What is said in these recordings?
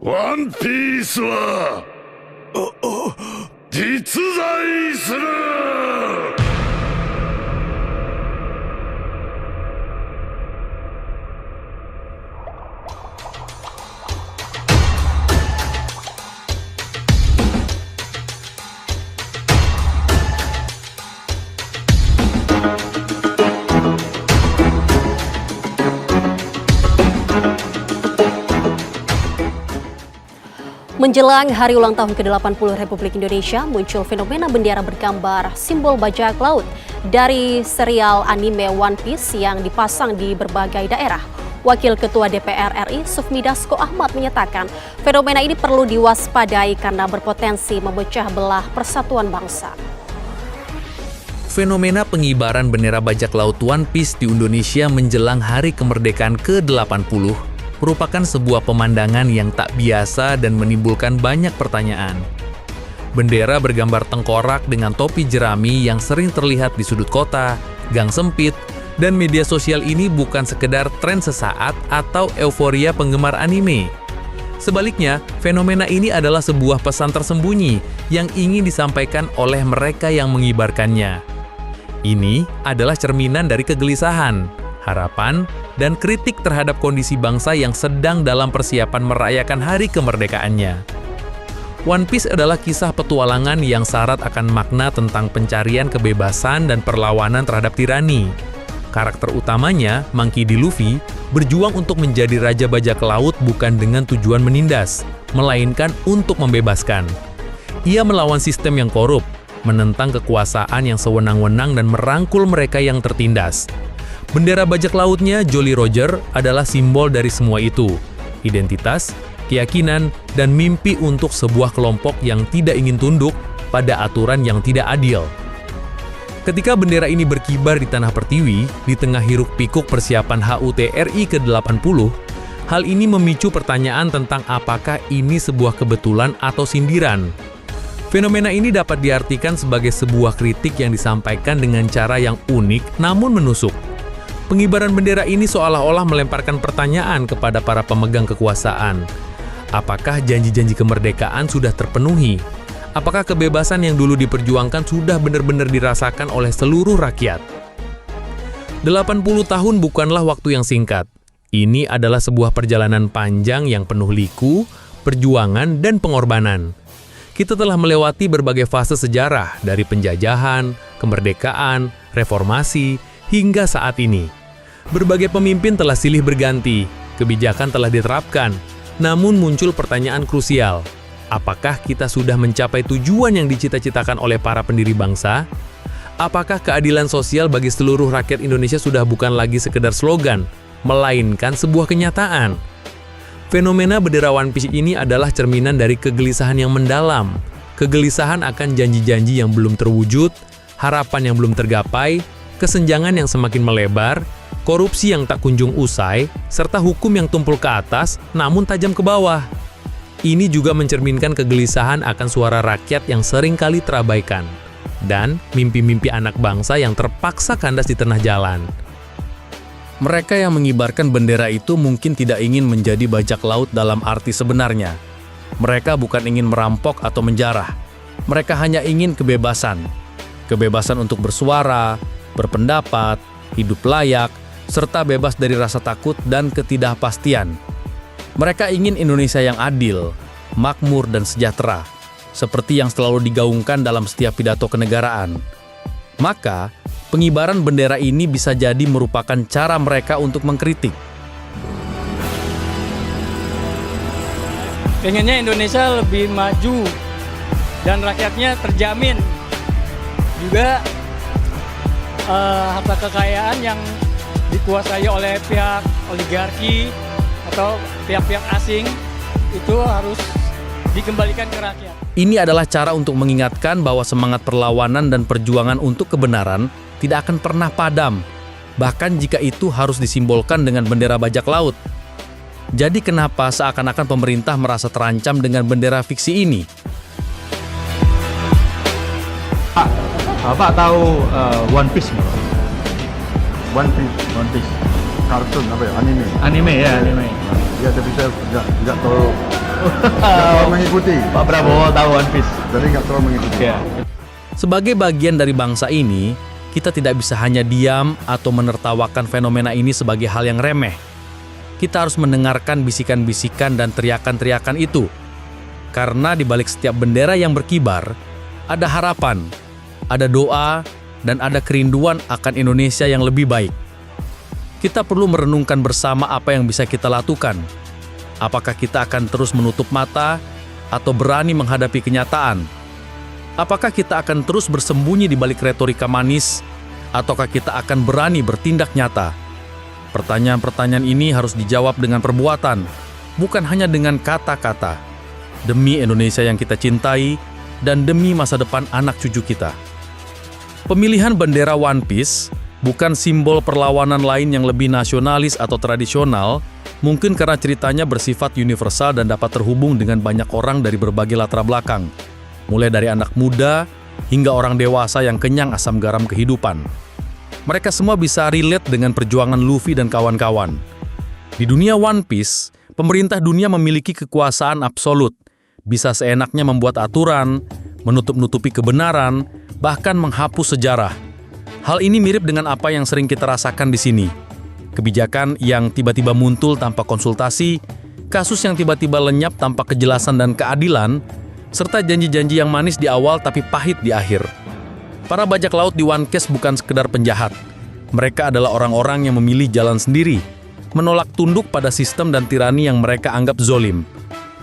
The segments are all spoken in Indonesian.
ワンピースは実在する。Menjelang hari ulang tahun ke-80 Republik Indonesia, muncul fenomena bendera bergambar simbol bajak laut dari serial anime One Piece yang dipasang di berbagai daerah. Wakil Ketua DPR RI Sufmi Dasko Ahmad menyatakan fenomena ini perlu diwaspadai karena berpotensi memecah belah persatuan bangsa. Fenomena pengibaran bendera bajak laut One Piece di Indonesia menjelang hari kemerdekaan ke-80 merupakan sebuah pemandangan yang tak biasa dan menimbulkan banyak pertanyaan. Bendera bergambar tengkorak dengan topi jerami yang sering terlihat di sudut kota, gang sempit, dan media sosial ini bukan sekedar tren sesaat atau euforia penggemar anime. Sebaliknya, fenomena ini adalah sebuah pesan tersembunyi yang ingin disampaikan oleh mereka yang mengibarkannya. Ini adalah cerminan dari kegelisahan, harapan, dan kritik terhadap kondisi bangsa yang sedang dalam persiapan merayakan hari kemerdekaannya. One Piece adalah kisah petualangan yang syarat akan makna tentang pencarian kebebasan dan perlawanan terhadap tirani. Karakter utamanya, Monkey D. Luffy, berjuang untuk menjadi raja bajak laut bukan dengan tujuan menindas, melainkan untuk membebaskan. Ia melawan sistem yang korup, menentang kekuasaan yang sewenang-wenang dan merangkul mereka yang tertindas. Bendera bajak lautnya, Jolly Roger, adalah simbol dari semua itu. Identitas, keyakinan, dan mimpi untuk sebuah kelompok yang tidak ingin tunduk pada aturan yang tidak adil. Ketika bendera ini berkibar di tanah pertiwi, di tengah hiruk-pikuk persiapan HUT RI ke-80, hal ini memicu pertanyaan tentang apakah ini sebuah kebetulan atau sindiran. Fenomena ini dapat diartikan sebagai sebuah kritik yang disampaikan dengan cara yang unik namun menusuk. Pengibaran bendera ini seolah-olah melemparkan pertanyaan kepada para pemegang kekuasaan. Apakah janji-janji kemerdekaan sudah terpenuhi? Apakah kebebasan yang dulu diperjuangkan sudah benar-benar dirasakan oleh seluruh rakyat? 80 tahun bukanlah waktu yang singkat. Ini adalah sebuah perjalanan panjang yang penuh liku, perjuangan, dan pengorbanan. Kita telah melewati berbagai fase sejarah dari penjajahan, kemerdekaan, reformasi, hingga saat ini. Berbagai pemimpin telah silih berganti, kebijakan telah diterapkan, namun muncul pertanyaan krusial. Apakah kita sudah mencapai tujuan yang dicita-citakan oleh para pendiri bangsa? Apakah keadilan sosial bagi seluruh rakyat Indonesia sudah bukan lagi sekedar slogan, melainkan sebuah kenyataan? Fenomena bendera One Piece ini adalah cerminan dari kegelisahan yang mendalam, kegelisahan akan janji-janji yang belum terwujud, harapan yang belum tergapai, kesenjangan yang semakin melebar, korupsi yang tak kunjung usai, serta hukum yang tumpul ke atas namun tajam ke bawah. Ini juga mencerminkan kegelisahan akan suara rakyat yang sering kali terabaikan, dan mimpi-mimpi anak bangsa yang terpaksa kandas di tengah jalan. Mereka yang mengibarkan bendera itu mungkin tidak ingin menjadi bajak laut dalam arti sebenarnya. Mereka bukan ingin merampok atau menjarah. Mereka hanya ingin kebebasan. Kebebasan untuk bersuara, berpendapat, hidup layak, serta bebas dari rasa takut dan ketidakpastian. Mereka ingin Indonesia yang adil, makmur, dan sejahtera, seperti yang selalu digaungkan dalam setiap pidato kenegaraan. Maka, pengibaran bendera ini bisa jadi merupakan cara mereka untuk mengkritik. Pengennya Indonesia lebih maju dan rakyatnya terjamin. Juga harta kekayaan yang dikuasai oleh pihak oligarki atau pihak-pihak asing itu harus dikembalikan ke rakyat. Ini adalah cara untuk mengingatkan bahwa semangat perlawanan dan perjuangan untuk kebenaran tidak akan pernah padam, bahkan jika itu harus disimbolkan dengan bendera bajak laut. Jadi kenapa seakan-akan pemerintah merasa terancam dengan bendera fiksi ini? Pak tahu One Piece nggak? One Piece. kartun apa ya, anime. Anime ya, anime. Ya tapi saya nggak terlalu mengikuti. Pak Prabowo tahu One Piece. Jadi nggak terlalu mengikuti. Ya. Sebagai bagian dari bangsa ini, kita tidak bisa hanya diam atau menertawakan fenomena ini sebagai hal yang remeh. Kita harus mendengarkan bisikan-bisikan dan teriakan-teriakan itu. Karena di balik setiap bendera yang berkibar, ada harapan, ada doa, dan ada kerinduan akan Indonesia yang lebih baik. Kita perlu merenungkan bersama apa yang bisa kita lakukan. Apakah kita akan terus menutup mata atau berani menghadapi kenyataan? Apakah kita akan terus bersembunyi di balik retorika manis, ataukah kita akan berani bertindak nyata? Pertanyaan-pertanyaan ini harus dijawab dengan perbuatan, bukan hanya dengan kata-kata. Demi Indonesia yang kita cintai, dan demi masa depan anak cucu kita. Pemilihan bendera One Piece bukan simbol perlawanan lain yang lebih nasionalis atau tradisional, mungkin karena ceritanya bersifat universal dan dapat terhubung dengan banyak orang dari berbagai latar belakang. Mulai dari anak muda hingga orang dewasa yang kenyang asam garam kehidupan. Mereka semua bisa relate dengan perjuangan Luffy dan kawan-kawan. Di dunia One Piece, pemerintah dunia memiliki kekuasaan absolut, bisa seenaknya membuat aturan, menutup-nutupi kebenaran, bahkan menghapus sejarah. Hal ini mirip dengan apa yang sering kita rasakan di sini. Kebijakan yang tiba-tiba muncul tanpa konsultasi, kasus yang tiba-tiba lenyap tanpa kejelasan dan keadilan, serta janji-janji yang manis di awal tapi pahit di akhir. Para bajak laut di One Piece bukan sekedar penjahat. Mereka adalah orang-orang yang memilih jalan sendiri, menolak tunduk pada sistem dan tirani yang mereka anggap zolim.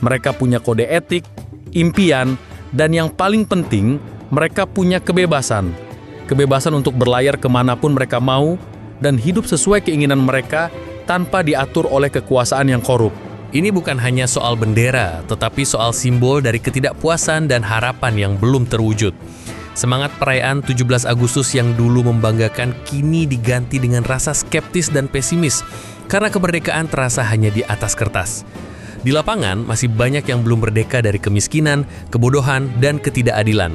Mereka punya kode etik, impian, dan yang paling penting, mereka punya kebebasan. Kebebasan untuk berlayar kemanapun mereka mau, dan hidup sesuai keinginan mereka tanpa diatur oleh kekuasaan yang korup. Ini bukan hanya soal bendera, tetapi soal simbol dari ketidakpuasan dan harapan yang belum terwujud. Semangat perayaan 17 Agustus yang dulu membanggakan kini diganti dengan rasa skeptis dan pesimis, karena kemerdekaan terasa hanya di atas kertas. Di lapangan masih banyak yang belum merdeka dari kemiskinan, kebodohan, dan ketidakadilan.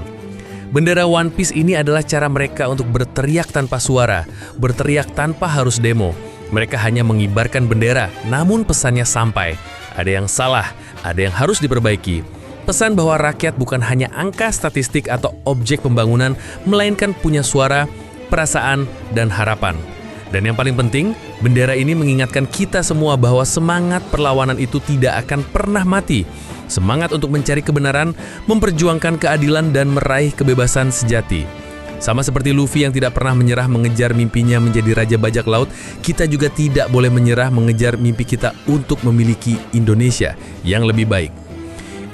Bendera One Piece ini adalah cara mereka untuk berteriak tanpa suara, berteriak tanpa harus demo. Mereka hanya mengibarkan bendera, namun pesannya sampai. Ada yang salah, ada yang harus diperbaiki. Pesan bahwa rakyat bukan hanya angka statistik atau objek pembangunan, melainkan punya suara, perasaan, dan harapan. Dan yang paling penting, bendera ini mengingatkan kita semua bahwa semangat perlawanan itu tidak akan pernah mati. Semangat untuk mencari kebenaran, memperjuangkan keadilan, dan meraih kebebasan sejati. Sama seperti Luffy yang tidak pernah menyerah mengejar mimpinya menjadi Raja Bajak Laut, kita juga tidak boleh menyerah mengejar mimpi kita untuk memiliki Indonesia yang lebih baik.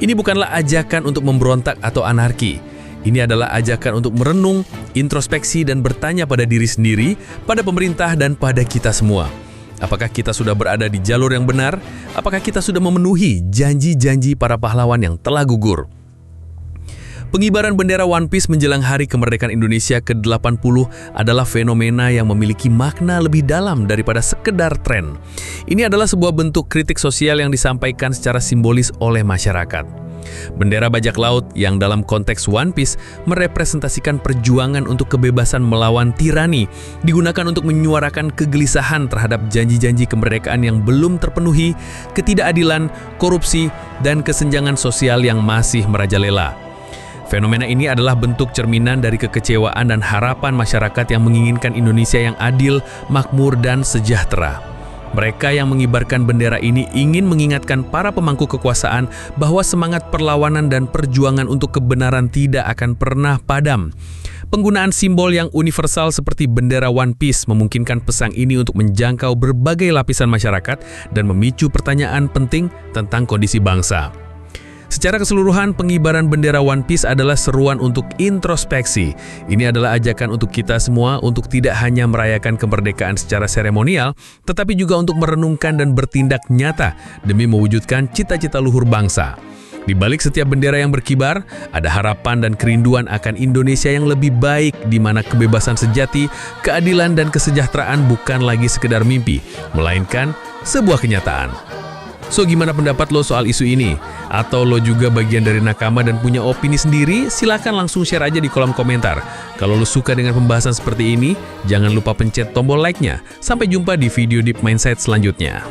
Ini bukanlah ajakan untuk memberontak atau anarki. Ini adalah ajakan untuk merenung, introspeksi, dan bertanya pada diri sendiri, pada pemerintah, dan pada kita semua. Apakah kita sudah berada di jalur yang benar? Apakah kita sudah memenuhi janji-janji para pahlawan yang telah gugur? Pengibaran bendera One Piece menjelang Hari Kemerdekaan Indonesia ke-80 adalah fenomena yang memiliki makna lebih dalam daripada sekedar tren. Ini adalah sebuah bentuk kritik sosial yang disampaikan secara simbolis oleh masyarakat. Bendera bajak laut yang dalam konteks One Piece merepresentasikan perjuangan untuk kebebasan melawan tirani, digunakan untuk menyuarakan kegelisahan terhadap janji-janji kemerdekaan yang belum terpenuhi, ketidakadilan, korupsi, dan kesenjangan sosial yang masih merajalela. Fenomena ini adalah bentuk cerminan dari kekecewaan dan harapan masyarakat yang menginginkan Indonesia yang adil, makmur, dan sejahtera. Mereka yang mengibarkan bendera ini ingin mengingatkan para pemangku kekuasaan bahwa semangat perlawanan dan perjuangan untuk kebenaran tidak akan pernah padam. Penggunaan simbol yang universal seperti bendera One Piece memungkinkan pesan ini untuk menjangkau berbagai lapisan masyarakat dan memicu pertanyaan penting tentang kondisi bangsa. Secara keseluruhan, pengibaran bendera One Piece adalah seruan untuk introspeksi. Ini adalah ajakan untuk kita semua untuk tidak hanya merayakan kemerdekaan secara seremonial, tetapi juga untuk merenungkan dan bertindak nyata demi mewujudkan cita-cita luhur bangsa. Di balik setiap bendera yang berkibar, ada harapan dan kerinduan akan Indonesia yang lebih baik, di mana kebebasan sejati, keadilan, dan kesejahteraan bukan lagi sekedar mimpi, melainkan sebuah kenyataan. So, gimana pendapat lo soal isu ini? Atau lo juga bagian dari nakama dan punya opini sendiri? Silahkan langsung share aja di kolom komentar. Kalau lo suka dengan pembahasan seperti ini, jangan lupa pencet tombol like-nya. Sampai jumpa di video Deep Mindset selanjutnya.